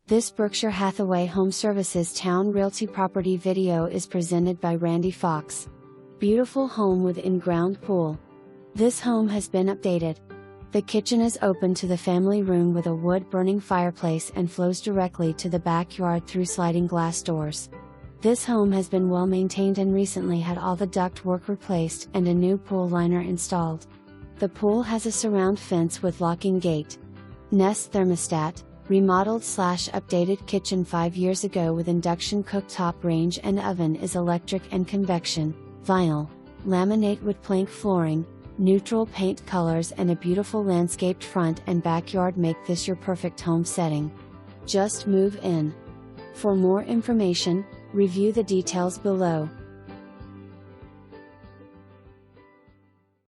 This Berkshire Hathaway HomeServices Towne Realty property video is presented by Randy Fox. Beautiful home with in-ground pool. This home has been updated. The kitchen is open to the family room with a wood-burning fireplace and flows directly to the backyard through sliding glass doors. This home has been well maintained and recently had all the duct work replaced and a new pool liner installed. The pool has a surround fence with locking gate. Nest thermostat. Remodeled/updated kitchen 5 years ago with induction cooktop range and oven is electric and convection, vinyl, laminate wood plank flooring, neutral paint colors and a beautiful landscaped front and backyard make this your perfect home setting. Just move in. For more information, review the details below.